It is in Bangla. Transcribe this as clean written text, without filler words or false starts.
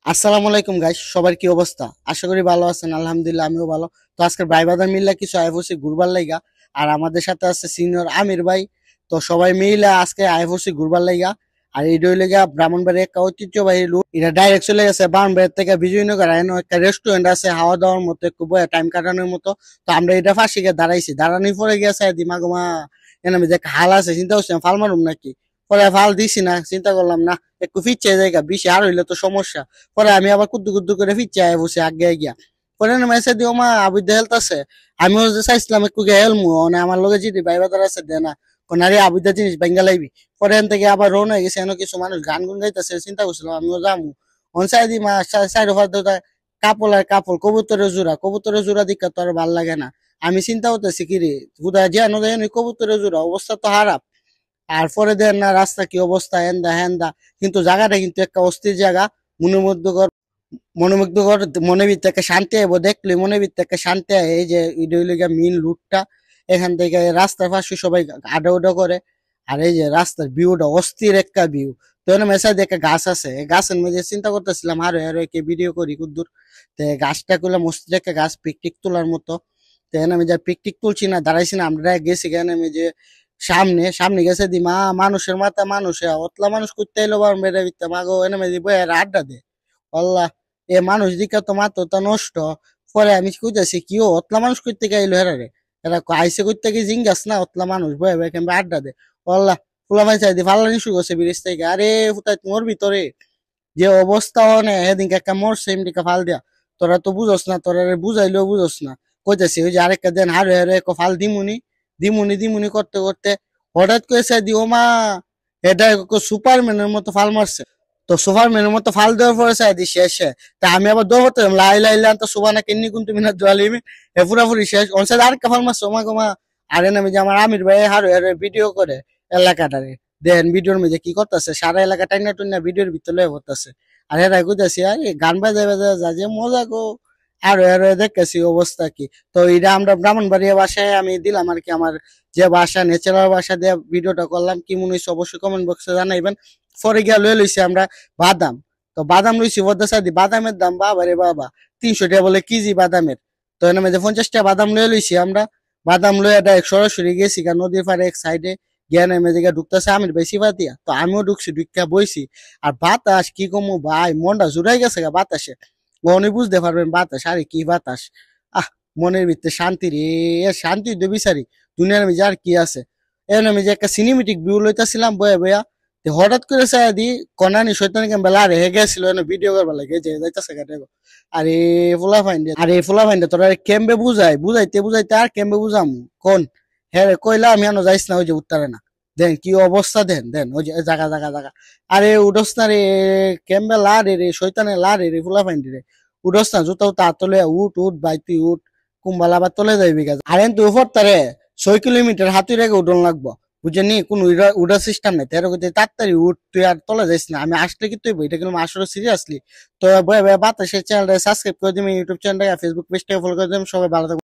আসসালামু আলাইকুম গাইস, সবার কি অবস্থা? আশা করি ভালো আছেন। আলহামদুলিল্লাহ আমিও ভালো। তো আজকে ভাই বাদার মিল্লা কিছু আইএফওসি ঘুরবার লাইগা, আর আমাদের সাথে আছে সিনিয়র আমির ভাই। তো সবাই মিলে আজকে আইএফওসি ঘুরবার লাইগা। আর এই ডইলেগা ব্রাহ্মণবাড়ির একটা ঐতিহ্যবাহী লুট, এটা ডাইরেক্ট চলে গেছে ব্রাহ্মণবাড়ির থেকে বিজয়নগর। এনে একটা রেস্টুরেন্ট আছে, হাওয়া দাওয়ার মতো, একটু বয়ে টাইম কাটানোর মতো। তো আমরা এটা ফাঁসি গিয়ে দাঁড়াইছি, দাঁড়ানি পরে গেছে দিমাগুমা এনে যে হাল আছে, চিন্তা করছিলাম ফাল মারুম নাকি। পরে ফাল দিছি না, চিন্তা করলাম না একটু ফিরছে জায়গা, বেশি আর হইলে তো সমস্যা। পরে আমি আবার কুদ্দু কুদ্দু করে ফিরছি আয় বসে আগে গিয়া। পরে মেসে দিও মা আবিদ হেলথ আছে। আমিও যে চাইছিলাম একটু গে হেলমু, মানে আমার লগে যদি ভাই বাজার আছে দে না কোনারি আবিদা জিনিস বেঙ্গা লাইবি। পরে এন থেকে আবার রওনা হয়ে গেছে, এন কিছু মানুষ গান গুন গাইতেছে, চিন্তা করছিলাম আমিও যামু। অন সাইদি মা সাইড অফার কাপল আর কাপল, কবুতরের জোড়া দিকা তো আর ভাল লাগে না। আমি চিন্তা করতেছি কি রে, হুদা জিয়ানো দেয় কবুতরের জোড়া, অবস্থা তো খারাপ। আর পরে দেন না রাস্তা কি অবস্থা, হেন্দা হেন্দা। কিন্তু জায়গাটা কিন্তু একটা অস্থির জায়গা, মনোমুগ্ধকর। মনোমুগ্ধকর, মনের ভিতরে একটা শান্তি আইব, দেখলে মনের ভিতরে একটা শান্তি আয়। এই যে এটা হইলো গিয়া মেইন রুটটা, এখান থেকে রাস্তার পাশে সবাই আডা উডা করে। আর এই যে রাস্তার ভিউটা অস্থির একটা ভিউ। তো এখানে মেসায় একটা গাছ আছে, এই গাছের মধ্যে চিন্তা করতেছিলাম আরো আরো কে ভিডিও করি কুদ্দুর। তো এই গাছটা করলাম অস্থির একটা গাছ, পিকটিক তোলার মতো। তো এখানে আমি যা পিকটিক তুলছি না, দাঁড়াইছি না, আমরা গেছি এখানে আমি যে সামনে সামনে গেছে দি মা মানুষের মাথা মানুষে অতলা মানুষ করতে এলো বার মেরে দিতে মাগো এনে মেয়ে দিব আড্ডা দে। আল্লাহ, এ মানুষ দিকে তো মাত্রটা নষ্ট। পরে আমি কইতাছি কি ও অতলা মানুষ করতে গাইলো হেরা রে, এরা আইসে করতে গিয়ে জিঙ্গাস না, অতলা মানুষ বয়ে বয়ে কেমন আড্ডা দে। আল্লাহ, ফুলা ভাই চাই দি ফাল্লানি শুরু করছে ব্রিজ থেকে। আরে ফুটাই তোমার ভিতরে যে অবস্থা হনে সেদিনকে একটা মরছে এমডিকে ফাল দিয়া। তোরা তো বুঝোস না, তোরা বুঝাইলেও বুঝোস না। কইতেছি ওই যে আরেকটা দেন হারে হারে ফাল দিমুনি দিমুনি দিমুনি করতে করতে হঠাৎ করে সে দিও মা এটা সুপারম্যানের মতো ফাল মারছে। তো সুপারম্যানের মতো ফাল দেওয়ার পরে চাই দি শেষে। তা আমি আবার দৌড়তে লাই লাই লান তো সুবানা কিন্নি কিন্তু মিনার জোয়ালিমি এ পুরাপুরি শেষ। অনসাইড আরেকটা ফাল মারছে, ওমা গোমা। আরে নামে যে আমার আমির ভাই হারে হারে ভিডিও করে এলাকাটারে। দেন ভিডিওর মধ্যে কি করতেছে, সারা এলাকা টাইনা টুইনা ভিডিওর ভিতরে করতেছে। আর এরা কইতাছি আর গান বাজায় বাজায় যা যে মজা গো। আর এর দেখতেছি অবস্থা কি। তো এটা আমরা ব্রাহ্মণবাড়িয়া ভাষায় আমি দিলাম আর কি, আমার যে ভাষা ন্যাচারাল ভাষা দিয়ে ভিডিওটা করলাম। কি মনে হয়েছে অবশ্যই কমেন্ট বক্সে জানাইবেন। পরে গিয়া লয়ে লইছি আমরা বাদাম। তো বাদাম লইছি বদাসাদি, বাদামের দাম বাবা রে বাবা, 300 টাকা বলে কেজি বাদামের। তো এর মধ্যে 50 টাকা বাদাম লয়ে লইছি আমরা। বাদাম লয়ে ডাইরেক্ট সরাসরি গেছি গা নদীর পাড়ে এক সাইডে। জ্ঞান এমে দিকে ঢুকতেছে আমির বেশি দিয়া, তো আমিও ঢুকছি, ঢুকা বইছি। আর বাতাস কি কমু ভাই, মনটা জুড়াই গেছে গা বাতাসে। উনি বুঝতে পারবেন বাতাস, আরে কি বাতাস। আহ, মনের ভিতরে শান্তি রে, শান্তি তো বিচারি দুনিয়ার মধ্যে আর কি আছে। এর আমি যে একটা সিনেমেটিক ভিউ লইতাছিলাম বয়া বয়া, হঠাৎ করে চাই দি কনানি শৈতানি কেমন বেলা রেহে গেছিল ভিডিও করবার লাগে যে যাইতাছে গাড়ি। আরে ফুলা ফাইন্ডে তোরা কেমবে বুঝাই, বুঝাইতে বুঝাইতে আর কেমবে বুঝাম কোন। হ্যাঁ রে, কইলা আমি আনো যাইস না, ওই যে উত্তরে না। দেন কি অবস্থা, দেন দেন ওই যে জাগা জাগা জাগা। আরে উডস না রে, কেমবে লা রে রে শৈতানে লা রে রে ফুলা ফাইন্ডে রে। উডস না, জুতা উতা তলে উঠ উঠ ভাই তুই উঠ। কুম্বালা আবার তলে যাইবি গাছ আরেন তুই উপর তারে 6 কিলোমিটার হাতুই রেখে উঠন লাগবো। বুঝলি কোন উড়ার সিস্টেম নাই, তেরো তাড়াতাড়ি উঠ, তুই আর তলে যাইস না। আমি আসলে কি তুই এটা কিন্তু আসলে সিরিয়াসলি। তো বাতাসের চ্যানেলটা সাবস্ক্রাইব করে দিবি, ইউটিউব চ্যানেলটা ফেসবুক পেজটা ফলো করে দিবি। সবাই ভালো থাকবে।